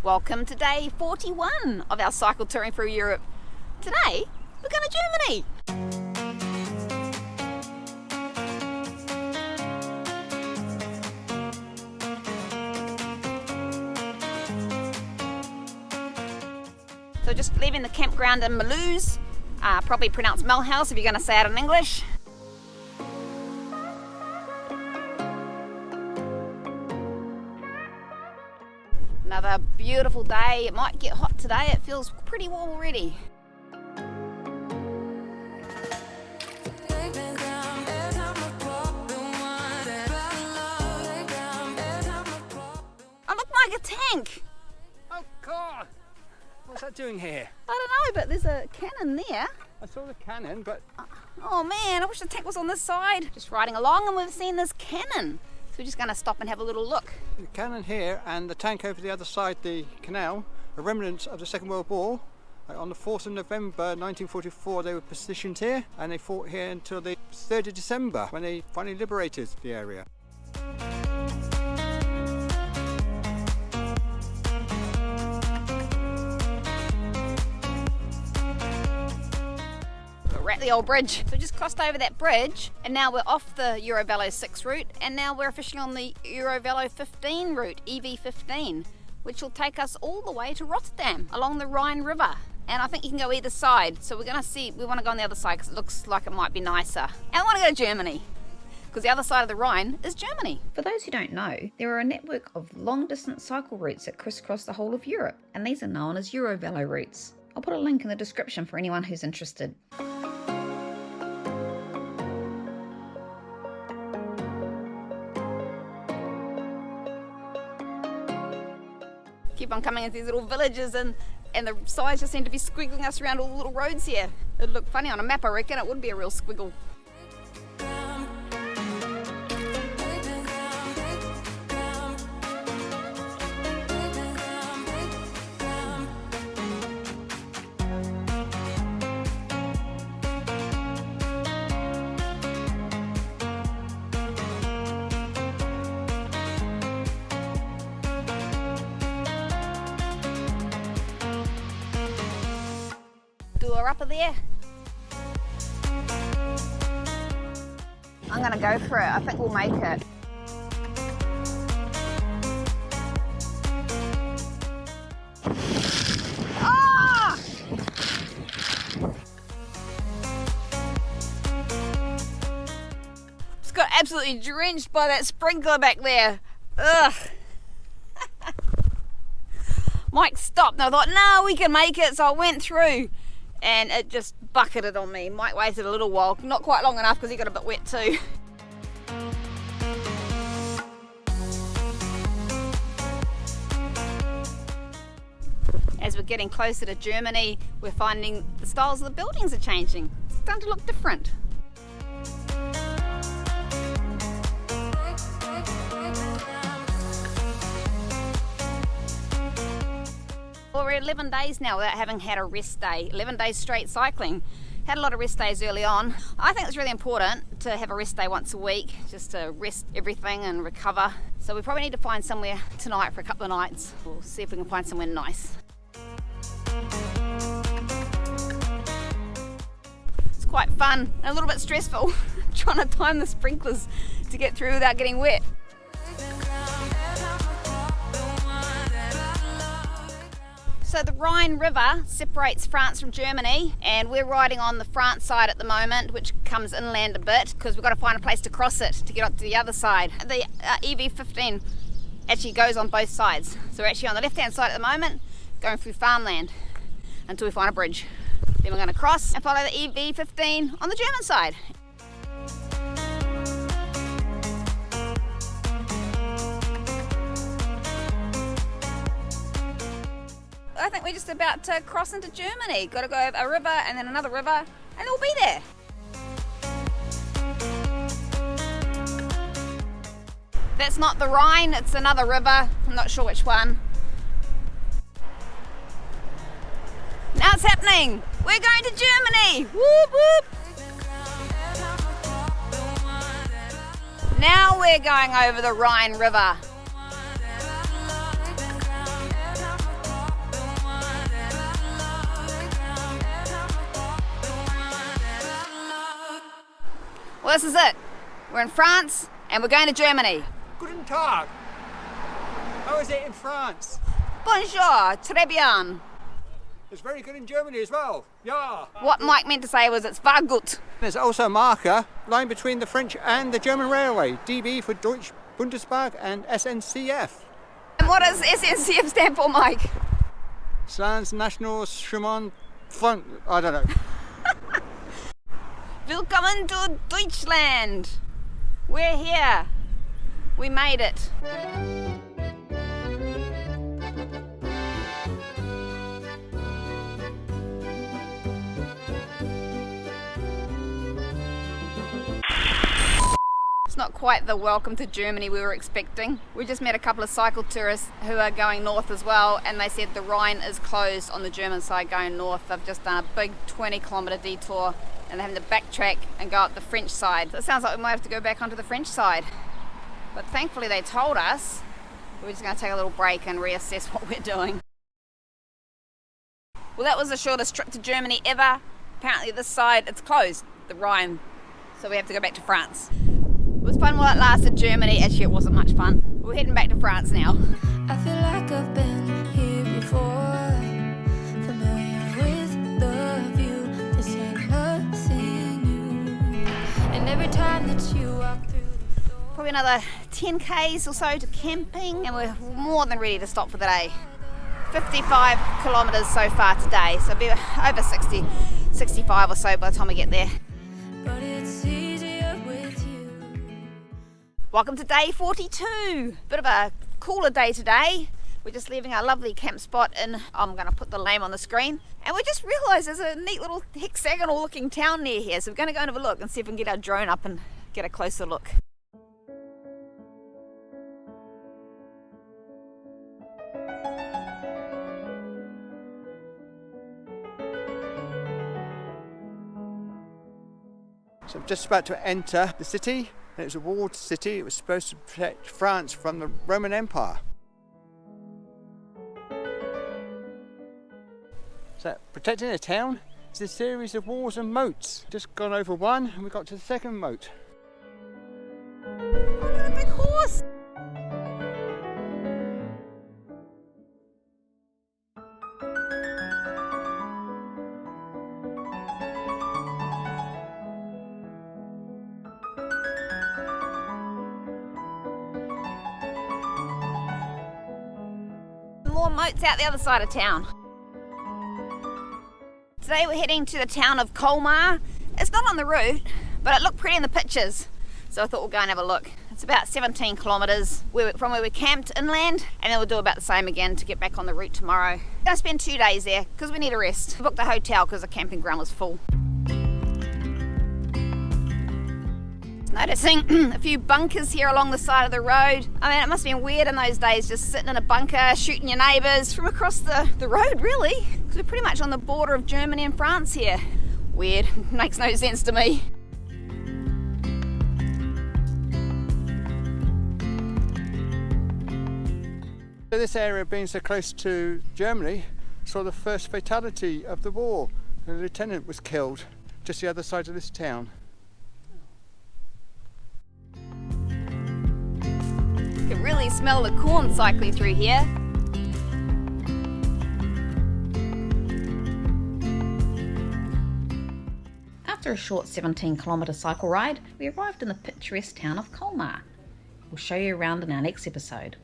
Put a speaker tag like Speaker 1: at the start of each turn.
Speaker 1: Welcome to day 41 of our cycle touring through Europe. Today, we're going to Germany. So just leaving the campground in Mulhouse, probably pronounced Mulhouse if you're going to say it in English. Another beautiful day. It might get hot today. It feels pretty warm already. I look like a tank.
Speaker 2: Oh God! What's that doing here?
Speaker 1: I don't know, but there's a cannon there.
Speaker 2: I saw the cannon, but...
Speaker 1: Oh man, I wish the tank was on this side. Just riding along and we've seen this cannon. So we're just going to stop and have a little look.
Speaker 2: The cannon here and the tank over the other side, the canal, are remnants of the Second World War. On the 4th of November 1944 they were positioned here and they fought here until the 3rd of December when they finally liberated the area.
Speaker 1: We're at the old bridge. So we just crossed over that bridge and now we're off the EuroVelo 6 route and now we're officially on the EuroVelo 15 route, EV15, which will take us all the way to Rotterdam along the Rhine River. And I think you can go either side. So we're going to see, we want to go on the other side because it looks like it might be nicer. And I want to go to Germany because the other side of the Rhine is Germany. For those who don't know, there are a network of long distance cycle routes that crisscross the whole of Europe and these are known as EuroVelo routes. I'll put a link in the description for anyone who's interested. Keep on coming into these little villages and the signs just seem to be squiggling us around all the little roads here. It'd look funny on a map, I reckon. It would be a real squiggle. Detour up there. I'm gonna go for it. I think we'll make it. Ah! Just got absolutely drenched by that sprinkler back there. Ugh. Mike stopped and I thought, no, we can make it. So I went through. And it just bucketed on me. Mike waited a little while, not quite long enough because he got a bit wet too. As we're getting closer to Germany, we're finding the styles of the buildings are changing. It's starting to look different. Well, we're 11 days now without having had a rest day. 11 days straight cycling. Had a lot of rest days early on. I think it's really important to have a rest day once a week, just to rest everything and recover. So we probably need to find somewhere tonight for a couple of nights. We'll see if we can find somewhere nice. It's quite fun and a little bit stressful trying to time the sprinklers to get through without getting wet. So the Rhine River separates France from Germany and we're riding on the France side at the moment, which comes inland a bit because we've got to find a place to cross it to get up to the other side. The EV15 actually goes on both sides. So we're actually on the left hand side at the moment, going through farmland until we find a bridge. Then we're going to cross and follow the EV15 on the German side. I think we're just about to cross into Germany. Got to go over a river and then another river and we'll be there. That's not the Rhine, it's another river. I'm not sure which one. Now it's happening. We're going to Germany. Whoop whoop. Now we're going over the Rhine River. Well, this is it. We're in France and we're going to Germany.
Speaker 2: Guten Tag. How is it in France?
Speaker 1: Bonjour, très bien.
Speaker 2: It's very good in Germany as well. Yeah.
Speaker 1: What Mike meant to say was it's war gut.
Speaker 2: There's also a marker lying between the French and the German railway. DB for Deutsche Bundesbahn and SNCF.
Speaker 1: And what does SNCF stand for, Mike?
Speaker 2: Sans National Chemin Front. I don't know.
Speaker 1: Willkommen to Deutschland. We're here. We made it. It's not quite the welcome to Germany we were expecting. We just met a couple of cycle tourists who are going north as well, and they said the Rhine is closed on the German side going north. They've just done a big 20-kilometre detour and they're having to backtrack and go up the French side. So it sounds like we might have to go back onto the French side. But thankfully they told us we're just going to take a little break and reassess what we're doing. Well, that was the shortest trip to Germany ever. Apparently this side, it's closed, the Rhine. So we have to go back to France. It was fun while it lasted. Germany, actually it wasn't much fun. We're heading back to France now.
Speaker 3: I feel like I've been here before, familiar with the view. This ain't nothing new. And every time that you walk through the door,
Speaker 1: Probably another 10 k's or so to camping, and we're more than ready to stop for the day. 55 kilometres so far today, so it'll be over 60, 65 or so by the time we get there.
Speaker 3: but it's easier with you.
Speaker 1: Welcome to day 42. Bit of a cooler day today. We're just leaving our lovely camp spot in, I'm going to put the name on the screen, and we just realised there's a neat little hexagonal looking town near here, so we're going to go and have a look and see if we can get our drone up and get a closer look.
Speaker 2: So I'm just about to enter the city. It was a walled city. It was supposed to protect France from the Roman Empire. So protecting a town is a series of walls and moats. Just gone over one and we got to the second moat.
Speaker 1: Oh, look at the big horse! More moats out the other side of town. Today we're heading to the town of Colmar. It's not on the route, but it looked pretty in the pictures, so I thought we'll go and have a look. It's about 17 kilometres from where we camped inland, and then we'll do about the same again to get back on the route tomorrow. We're going to spend 2 days there because we need a rest. We booked a hotel because the camping ground was full. Noticing a few bunkers here along the side of the road. I mean, it must have been weird in those days just sitting in a bunker, shooting your neighbours from across the road, really. Because we're pretty much on the border of Germany and France here. Weird, makes no sense to me.
Speaker 2: This area being so close to Germany saw the first fatality of the war. A lieutenant was killed just the other side of this town.
Speaker 1: You can really smell the corn cycling through here. After a short 17-kilometre cycle ride, we arrived in the picturesque town of Colmar. We'll show you around in our next episode.